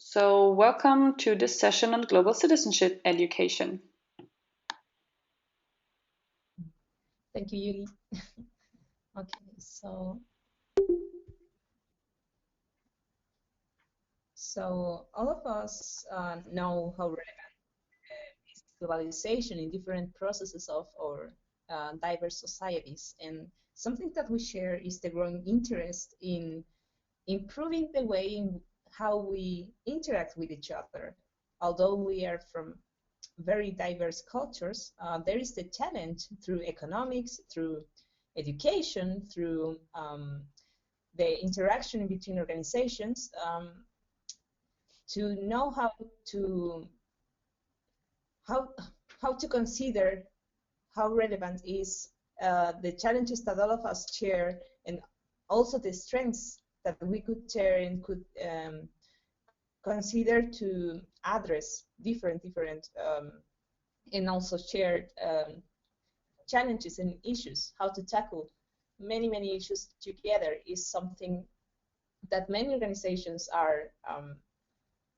So, welcome to this session on global citizenship education. Thank you, Yuri. Okay, so all of us know how relevant is globalization in different processes of our diverse societies, and something that we share is the growing interest in improving the way in how we interact with each other. Although we are from very diverse cultures, there is the challenge through economics, through education, through the interaction between organizations, to know to how how to consider how relevant is the challenges that all of us share, and also the strengths that we could share and could consider to address different and also shared challenges and issues. How to tackle many issues together is something that many organizations are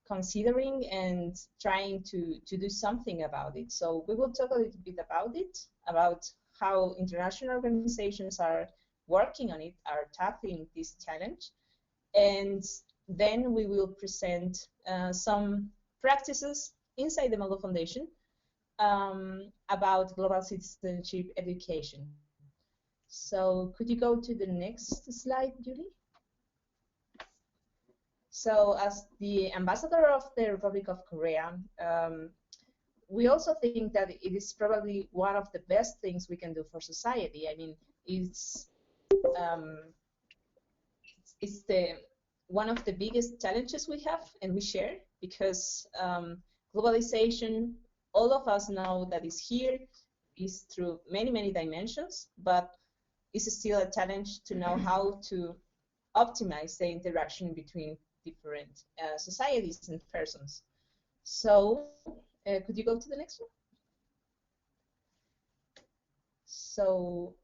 considering and trying to do something about it. So we will talk a little bit about it, about how international organizations are working on it, are tackling this challenge. And then we will present some practices inside the Melton Foundation about global citizenship education. So could you go to the next slide, Julie? So as the ambassador of the Republic of Korea, we also think that it is probably one of the best things we can do for society. I mean, it's one of the biggest challenges we have and we share, because globalization, all of us know that is here, is through many dimensions, but it's still a challenge to know how to optimize the interaction between different societies and persons. So could you go to the next one? So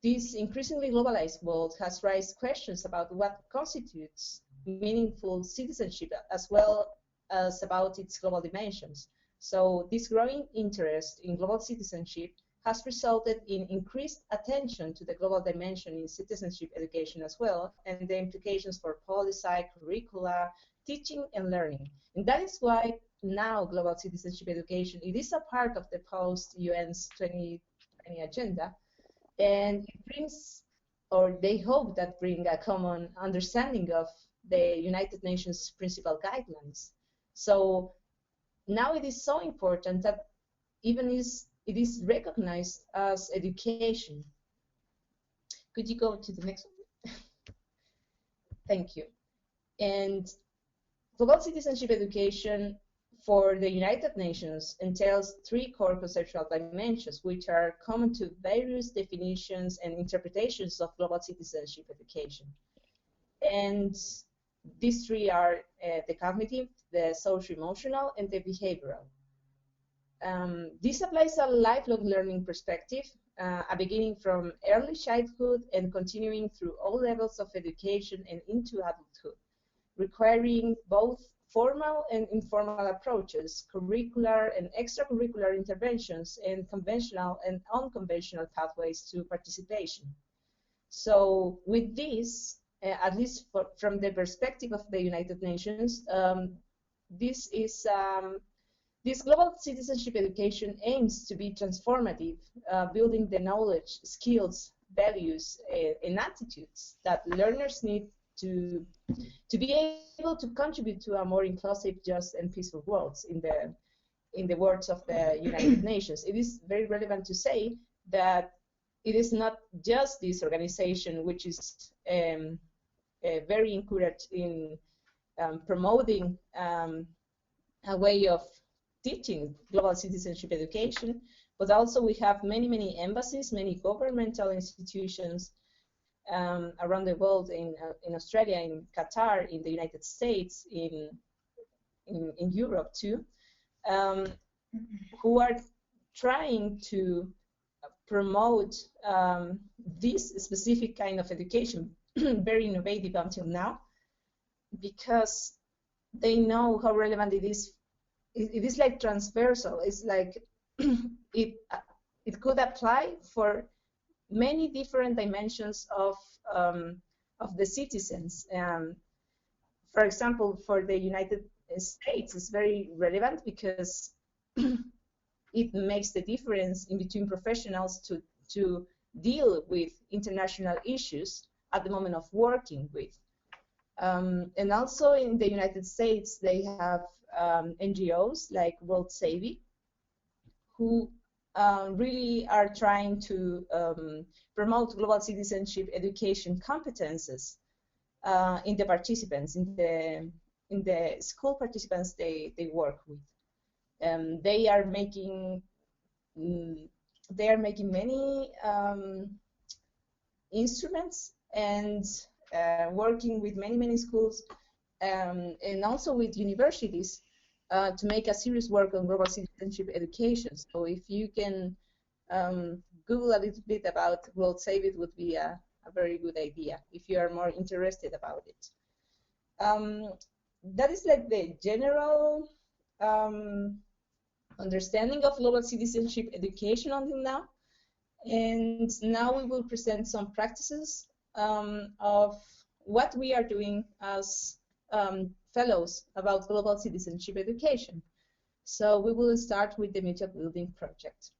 this increasingly globalized world has raised questions about what constitutes meaningful citizenship, as well as about its global dimensions. So this growing interest in global citizenship has resulted in increased attention to the global dimension in citizenship education as well, and the implications for policy, curricula, teaching and learning. And that is why now global citizenship education, it is a part of the post-UN's 2020 agenda, and it brings, or they hope that bring, a common understanding of the United Nations principal guidelines. So now it is so important that even it is recognized as education. Could you go to the next one? Thank you. And global citizenship education for the United Nations entails three core conceptual dimensions, which are common to various definitions and interpretations of global citizenship education. And these three are the cognitive, the social-emotional, and the behavioral. This applies a lifelong learning perspective, beginning from early childhood and continuing through all levels of education and into adulthood, requiring both formal and informal approaches, curricular and extracurricular interventions, and conventional and unconventional pathways to participation. So with this, at least from the perspective of the United Nations, this global citizenship education aims to be transformative, building the knowledge, skills, values, and attitudes that learners need to be able to contribute to a more inclusive, just, and peaceful world, in the words of the United Nations. It is very relevant to say that it is not just this organization which is very encouraged in promoting a way of teaching global citizenship education, but also we have many embassies, many governmental institutions around the world, in Australia, in Qatar, in the United States, in Europe too, who are trying to promote this specific kind of education, very innovative until now, because they know how relevant it is. It is like transversal. It's like it could apply for many different dimensions of the citizens. For example, for the United States, it's very relevant because it makes the difference in between professionals to deal with international issues at the moment of working with. And also in the United States, they have NGOs like World Savvy, who really are trying to promote global citizenship education competences in the participants, in the school participants they work with. They are making many instruments and working with many schools and also with universities to make a serious work on global citizenship education. So if you can Google a little bit about World Save, it would be a very good idea if you are more interested about it. That is like the general understanding of global citizenship education until now. And now we will present some practices of what we are doing as fellows about global citizenship education. So we will start with the Mutual Building project.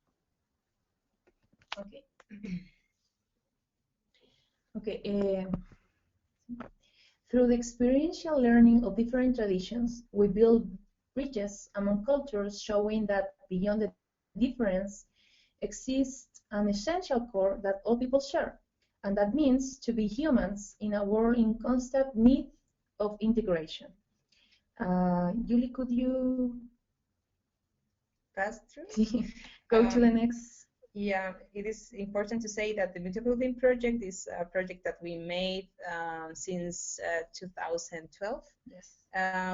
Okay. Okay. Through the experiential learning of different traditions, we build bridges among cultures, showing that beyond the difference exists an essential core that all people share, and that means to be humans in a world in constant need of integration. Julie, could you pass through? Go to the next. Yeah, it is important to say that the Mutual Building project is a project that we made since 2012. Yes.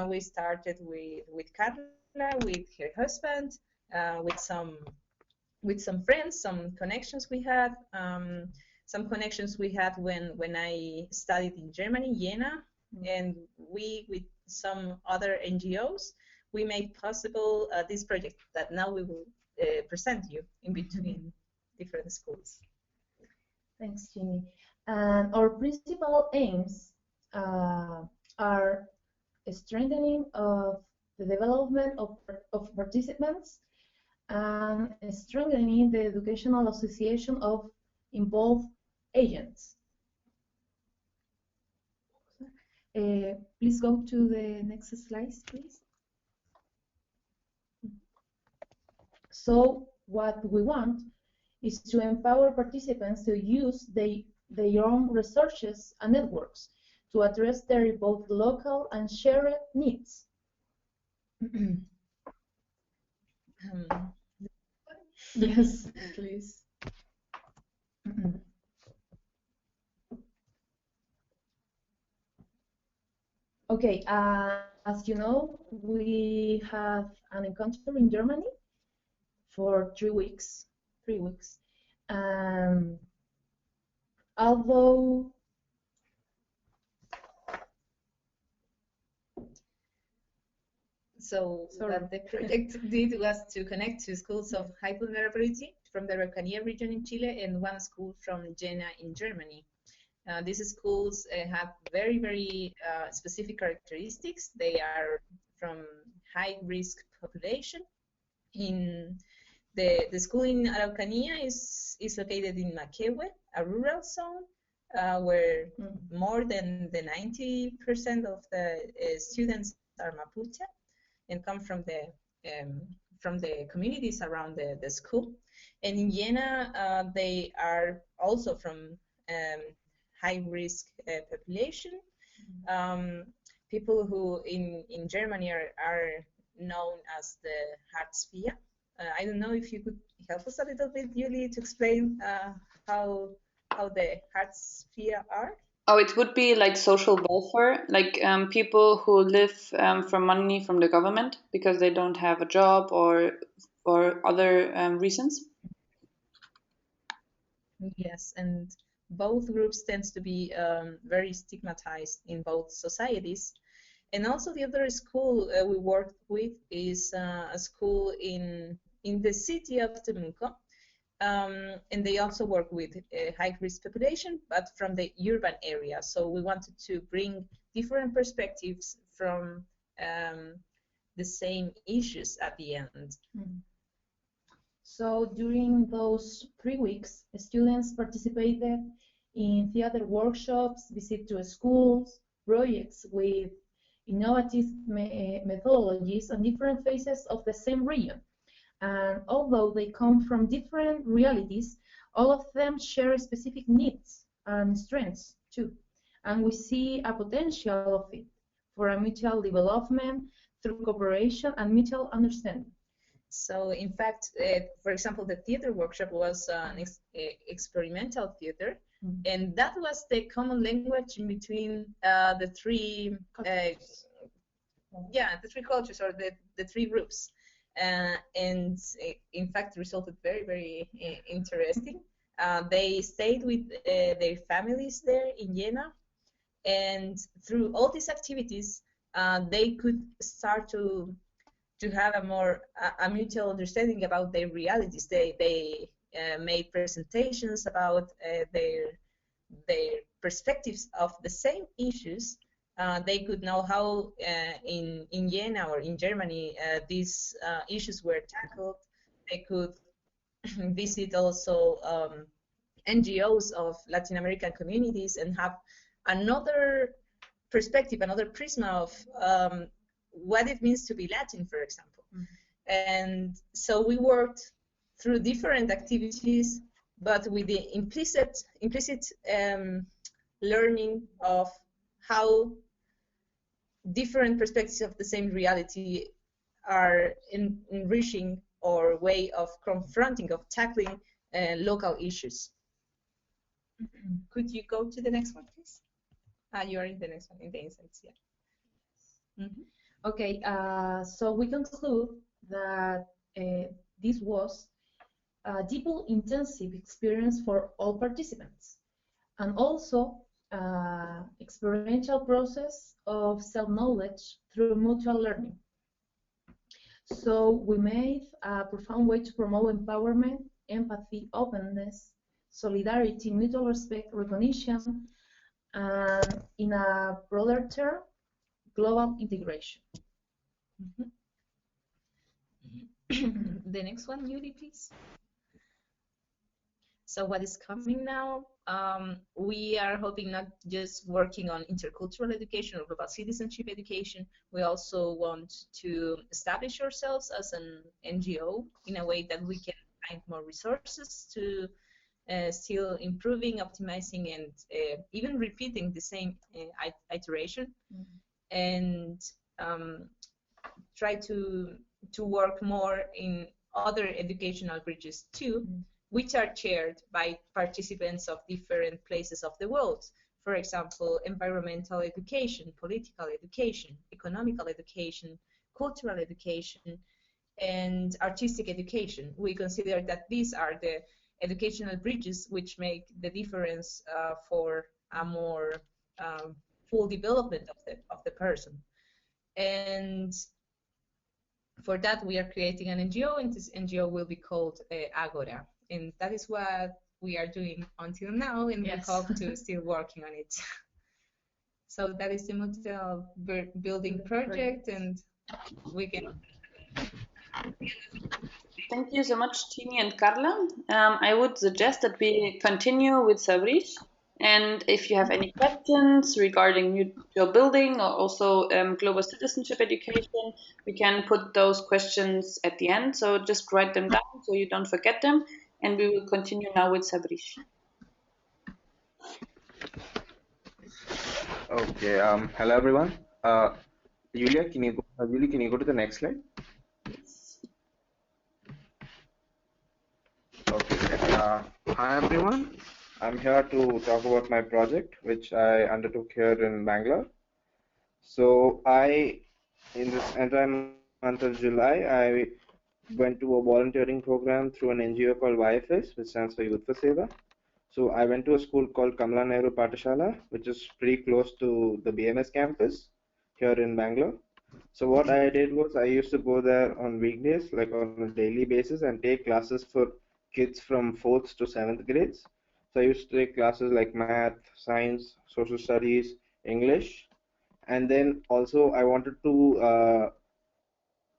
We started with Karla, with her husband, with some friends, some connections we had. Some connections we had when I studied in Germany, Jena, and we, with some other NGOs, we made possible this project that now we will present you in between different schools. Thanks, Jeannie. And our principal aims are strengthening of the development of participants and strengthening the educational association of involved agents. Please go to the next slide, please. So what we want is to empower participants to use their own resources and networks to address their both local and shared needs. Yes, please. Okay, as you know, we have an encounter in Germany for 3 weeks. Although So what the project did was to connect two schools of high vulnerability from the Araucanía region in Chile and one school from Jena in Germany. These schools have very specific characteristics. They are from high-risk population. In the school in Araucanía is located in Maquehue, a rural zone, where more than the 90% of the students are Mapuche and come from the communities around the school. And in Jena, they are also from high-risk population. People who in Germany are known as the Hartz IV. I don't know if you could help us a little bit, Julie, to explain how the Hartz IV are. Oh, it would be like social welfare, like people who live from money from the government because they don't have a job or other reasons. Yes, and both groups tend to be very stigmatized in both societies. And also the other school we worked with is a school in the city of Temuco. And they also work with high-risk population, but from the urban area. So we wanted to bring different perspectives from the same issues at the end. So during those 3 weeks, students participated in theater workshops, visit to schools, projects with innovative methodologies on different phases of the same region. And although they come from different realities, all of them share specific needs and strengths too. And we see a potential of it for a mutual development through cooperation and mutual understanding. So in fact, for example, the theater workshop was an experimental theater, and that was the common language in between the three the three cultures, or the three groups. And in fact resulted very, very interesting. They stayed with their families there in Jena, and through all these activities they could start to have a mutual understanding about their realities. They made presentations about their perspectives of the same issues. They could know how in Jena or in Germany these issues were tackled. They could visit also NGOs of Latin American communities and have another perspective, another prism of what it means to be Latin, for example. And so we worked through different activities, but with the implicit learning of how different perspectives of the same reality are enriching our way of confronting, of tackling local issues. Could you go to the next one, please? You are in the next one, in the insights, yeah. Okay, so we conclude that this was a deeply intensive experience for all participants, and also experiential process of self-knowledge through mutual learning. So we made a profound way to promote empowerment, empathy, openness, solidarity, mutual respect, recognition, and in a broader term, global integration. The next one, Yuri, please. So what is coming now? We are hoping not just working on intercultural education or global citizenship education. We also want to establish ourselves as an NGO in a way that we can find more resources to still improving, optimizing, and even repeating the same iteration, and try to work more in other educational bridges too, which are shared by participants of different places of the world. For example, environmental education, political education, economical education, cultural education, and artistic education. We consider that these are the educational bridges which make the difference for a more full development of the person. And for that, we are creating an NGO, and this NGO will be called Agora. And that is what we are doing until now, and we hope to still working on it. So that is the multi building project, and we can. Thank you so much, Tini and Karla. I would suggest that we continue with Sabreesh. And if you have any questions regarding mutual building or also global citizenship education, we can put those questions at the end. So just write them down so you don't forget them. And we will continue now with Sabreesh. Okay. Hello, everyone. Julia, can you go to the next slide? Okay. Hi, everyone. I'm here to talk about my project, which I undertook here in Bangalore. So in this entire month of July, I went to a volunteering program through an NGO called YFS, which stands for Youth for Seva. So I went to a school called Kamala Nehru Pathashala, which is pretty close to the BMS campus here in Bangalore. So what I did was I used to go there on weekdays, like on a daily basis, and take classes for kids from fourth to seventh grades. So I used to take classes like math, science, social studies, English, and then also I wanted to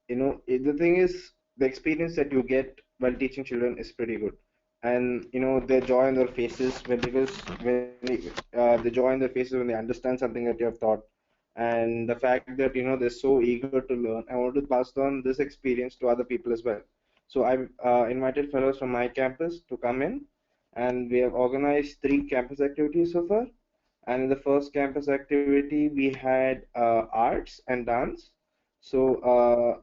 the thing is the experience that you get while teaching children is pretty good, and the joy on their faces the joy on their faces when they understand something that you have taught, and the fact that they're so eager to learn. I want to pass on this experience to other people as well. So I've invited fellows from my campus to come in, and we have organized 3 campus activities so far. And in the first campus activity, we had arts and dance. So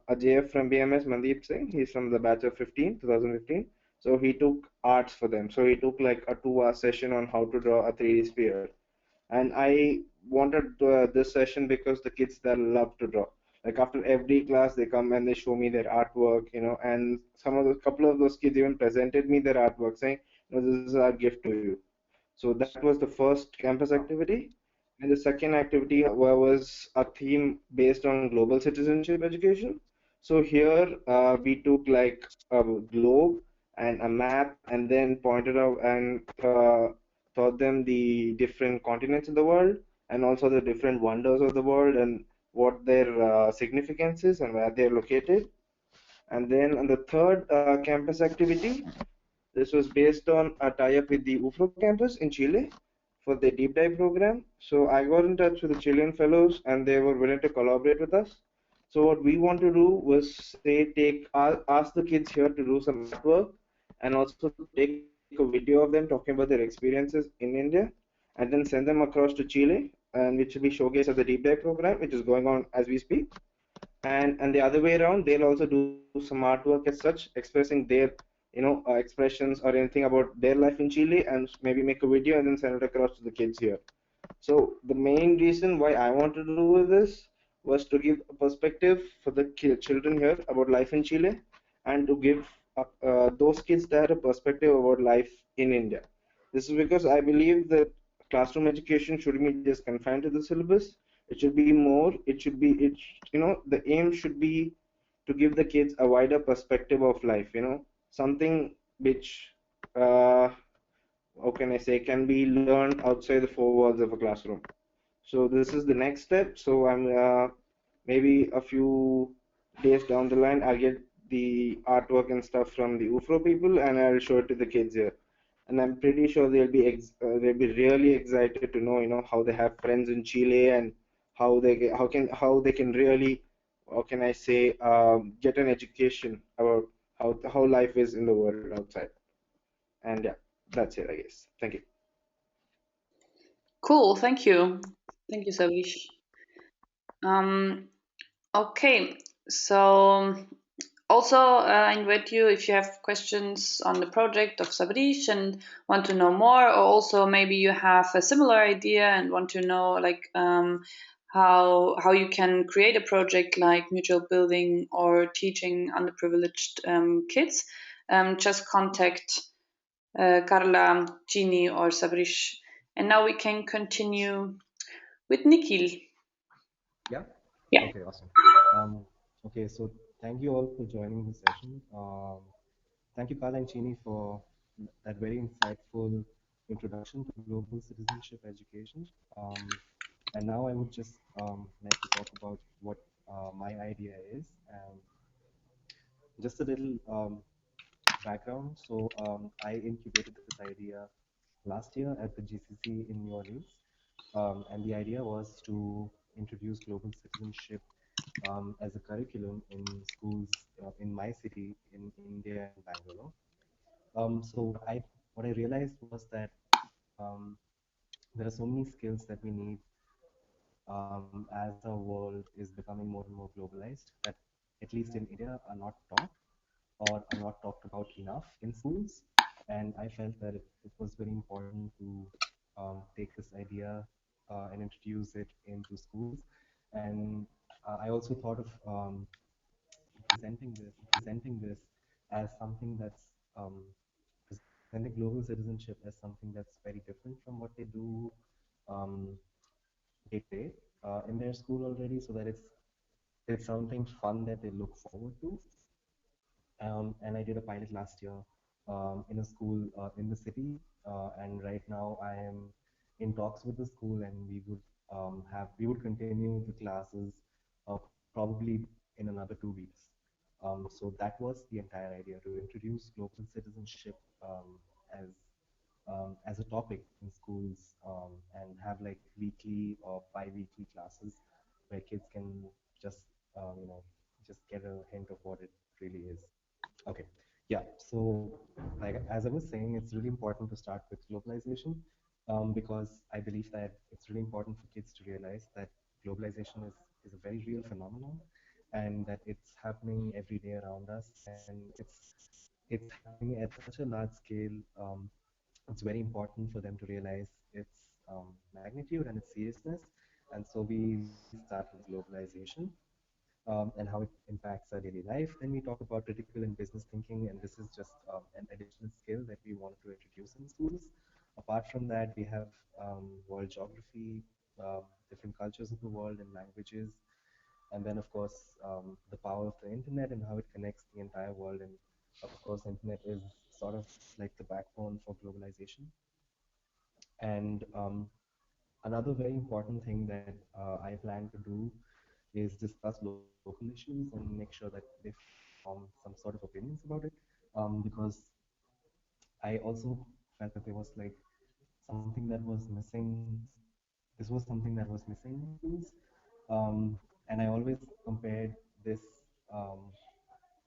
a JF from BMS, Mandeep Singh, he's from the batch of 2015. So he took arts for them. So he took like a 2 hour session on how to draw a 3D sphere. And I wanted this session because the kids that love to draw. Like after every class, they come and they show me their artwork, and some of the couple of those kids even presented me their artwork, saying, this is our gift to you. So that was the first campus activity. And the second activity was a theme based on global citizenship education. So here we took like a globe and a map and then pointed out and taught them the different continents in the world and also the different wonders of the world and what their significance is and where they're located. And then on the third campus activity, this was based on a tie-up with the UFRO campus in Chile for the deep dive program. So I got in touch with the Chilean fellows and they were willing to collaborate with us. So what we want to do was say ask the kids here to do some artwork and also to take a video of them talking about their experiences in India and then send them across to Chile and which will be showcased at the deep dive program which is going on as we speak. And the other way around, they'll also do some artwork as such, expressing their expressions or anything about their life in Chile, and maybe make a video and then send it across to the kids here. So the main reason why I want to do this was to give a perspective for the children here about life in Chile, and to give those kids that a perspective about life in India. This is because I believe that classroom education shouldn't be just confined to the syllabus. It should be more. It should be the aim should be to give the kids a wider perspective of life. Something which how can I say, can be learned outside the 4 walls of a classroom. So this is the next step. So I'm maybe a few days down the line, I'll get the artwork and stuff from the UFRO people, and I'll show it to the kids here. And I'm pretty sure they'll be really excited to know, how they have friends in Chile and how they can really, how can I say, get an education about how life is in the world outside. And yeah, that's it, I guess. Thank you. Cool, thank you. Thank you, Savish. Um, okay, so also I invite you if you have questions on the project of Sabreesh and want to know more, or also maybe you have a similar idea and want to know like how you can create a project like mutual building or teaching underprivileged kids, just contact Karla, Ginny, or Sabreesh. And now we can continue with Nikhil. Yeah. Yeah. Okay. Awesome. Okay. So thank you all for joining this session. Thank you, Karla and Chini, for that very insightful introduction to global citizenship education. And now I would just like to talk about what my idea is, and just a little background. So I incubated this idea last year at the GCC in New Orleans, and the idea was to introduce global citizenship as a curriculum in schools in my city in India and Bangalore. So what I realized was that um, there are so many skills that we need as the world is becoming more and more globalized that at least in India are not taught or are not talked about enough in schools. And I felt that it was very important to take this idea and introduce it into schools. And I also thought of presenting this as something that's presenting global citizenship as something that's very different from what they do um, day to day. in their school already, so that it's something fun that they look forward to. And I did a pilot last year in a school in the city, and right now I am in talks with the school, and we would continue the classes probably in another 2 weeks. So that was the entire idea, to introduce global citizenship as a topic in schools, and have like weekly or bi-weekly classes where kids can just you know just get a hint of what it really is. Okay. Yeah. So, like as I was saying, it's really important to start with globalization, because I believe that it's really important for kids to realize that globalization is a very real phenomenon, and that it's happening every day around us, and it's happening at such a large scale. It's very important for them to realize its magnitude and its seriousness. And so we start with globalization, and how it impacts our daily life. Then we talk about critical and business thinking, and this is just an additional skill that we wanted to introduce in schools. Apart from that, we have world geography, different cultures of the world and languages, and then of course the power of the internet and how it connects the entire world. And of course, internet is sort of like the backbone for globalization. And another very important thing that I plan to do is discuss local issues and make sure that they form some sort of opinions about it. Because I also felt that there was like something that was missing. This was something that was missing in schools. And I always compared this um,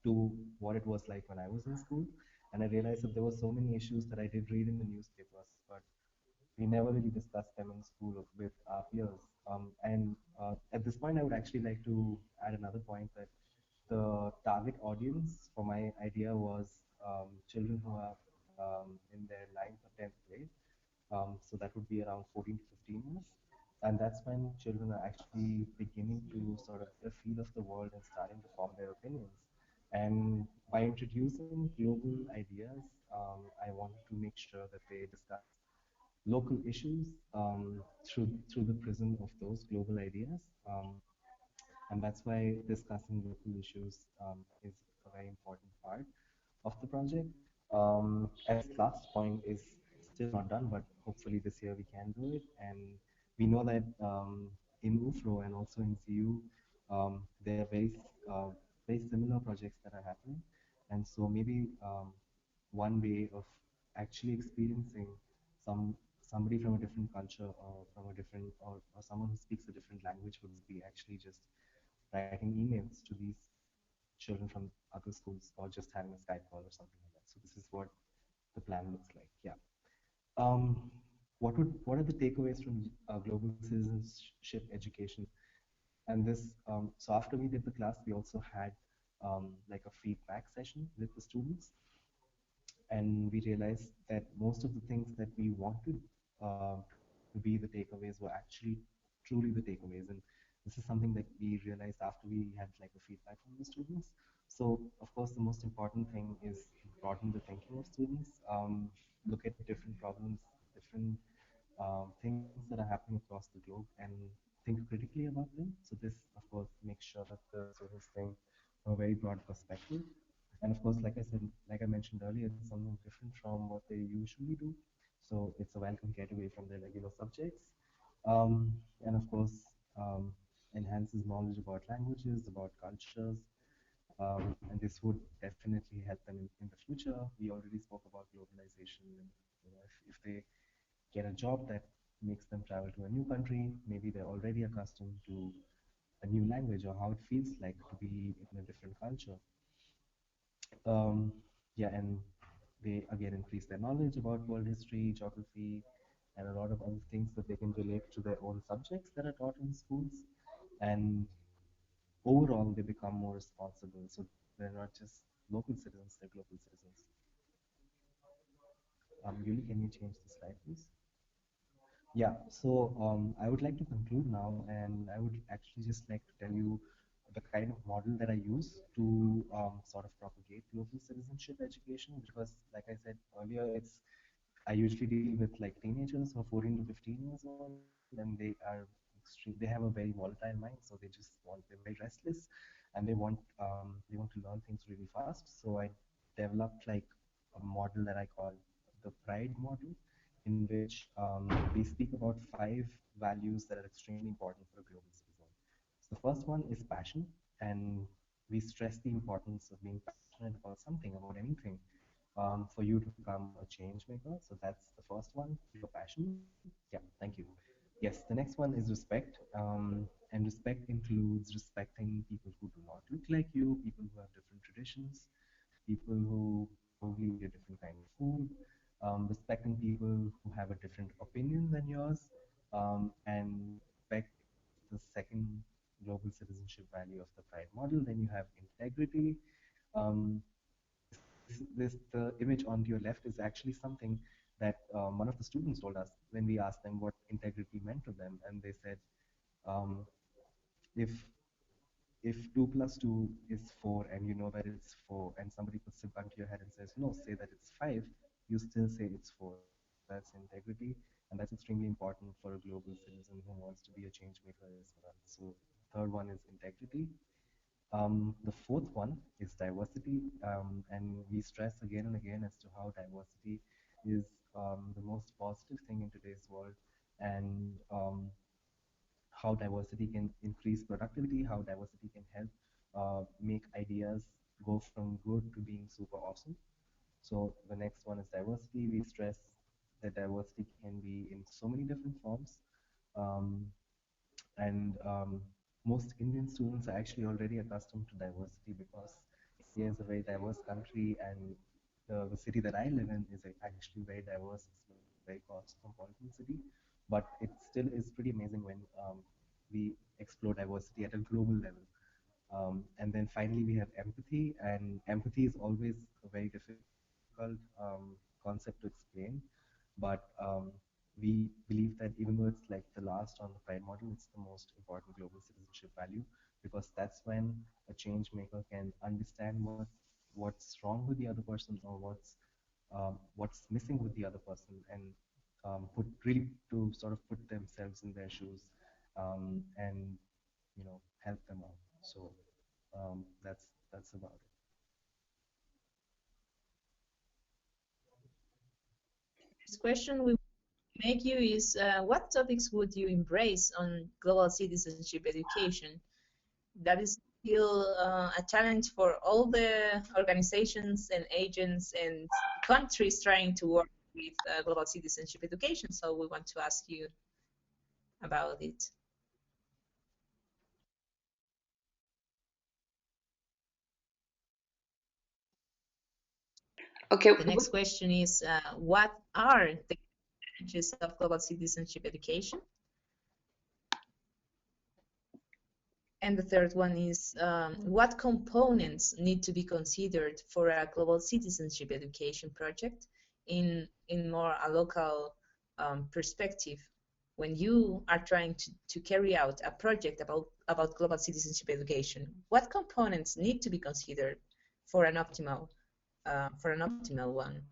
to what it was like when I was in school. And I realized that there were so many issues that I did read in the newspapers, but we never really discussed them in school with our peers. And at this point, I would actually like to add another point, that the target audience for my idea was children who are in their ninth or 10th grade. So that would be around 14 to 15 years. And that's when children are actually beginning to sort of get a feel of the world and starting to form their opinions. And by introducing global ideas, I wanted to make sure that they discuss local issues through the prism of those global ideas. And that's why discussing local issues is a very important part of the project. And this last point is still not done, but hopefully this year we can do it. And we know that in UFRO and also in CU, there are very similar projects that are happening. And so maybe one way of actually experiencing somebody from a different culture, or from a different or someone who speaks a different language, would be actually just writing emails to these children from other schools, or just having a Skype call or something like that. So this is what the plan looks like. Yeah. Um, what are the takeaways from global citizenship education? And this so after we did the class, we also had like a feedback session with the students, and we realized that most of the things that we wanted to be the takeaways were actually truly the takeaways. And this is something that we realized after we had like a feedback from the students. So of course, the most important thing is broaden the thinking of students, look at different problems, different things that are happening across the globe, and think critically about them. So this, of course, makes sure that the students think from a very broad perspective. And of course, like I said, like I mentioned earlier, it's something different from what they usually do. So it's a welcome getaway from their regular subjects. And of course, enhances knowledge about languages, about cultures, and this would definitely help them in the future. We already spoke about globalization, and if they get a job that makes them travel to a new country, maybe they're already accustomed to a new language, or how it feels like to be in a different culture. Um, yeah, and they again increase their knowledge about world history, geography, and a lot of other things that they can relate to their own subjects that are taught in schools. And overall, they become more responsible. So they're not just local citizens, they're global citizens. Yuli, can you change the slide, please? Yeah, so I would like to conclude now, and I would actually just like to tell you the kind of model that I use to sort of propagate global citizenship education. Because, like I said earlier, I usually deal with like teenagers who are 14 to 15 years old, and they are they have a very volatile mind, so they're very restless, and they want to learn things really fast. So I developed like a model that I call the Pride model, in which we speak about 5 values that are extremely important for a global citizen. So the first one is passion, and we stress the importance of being passionate about something, about anything, for you to become a change maker. So that's the first one, your passion. Yeah, thank you. Yes, the next one is respect. And respect includes respecting people who do not look like you, people who have different traditions, people who probably eat a different kind of food, respecting people who have a different opinion than yours, and respect is the second global citizenship value of the Pride model. Then you have integrity. Um, the image on your left is actually something that one of the students told us when we asked them what integrity meant to them, and they said, um, if 2 plus 2 is 4 and you know that it's 4, and somebody puts a gun to your head and says, no, say that it's 5, you still say it's 4. That's integrity, and that's extremely important for a global citizen who wants to be a change maker as well. So third one is integrity. The fourth one is diversity, and we stress again and again as to how diversity is the most positive thing in today's world, and how diversity can increase productivity, how diversity can help make ideas go from good to being super awesome. So the next one is diversity. We stress that diversity can be in so many different forms. Um, and most Indian students are actually already accustomed to diversity because India is a very diverse country, and the city that I live in is actually very diverse. It's a very cosmopolitan city, but it still is pretty amazing when we explore diversity at a global level. And then finally, we have empathy, and empathy is always a very difficult concept to explain. But we believe that even though it's like the last on the Pride model, it's the most important global citizenship value, because that's when a change maker can understand what's wrong with the other person, or what's missing with the other person, and put really to sort of put themselves in their shoes, and help them out. So that's about it. This question we make you is, what topics would you embrace on global citizenship education? That is still a challenge for all the organizations and agents and countries trying to work with global citizenship education. So we want to ask you about it. Okay. The next question is, what are the advantages of global citizenship education? And the third one is, what components need to be considered for a global citizenship education project in more a local perspective? When you are trying to carry out a project about global citizenship education, what components need to be considered for an optimal one?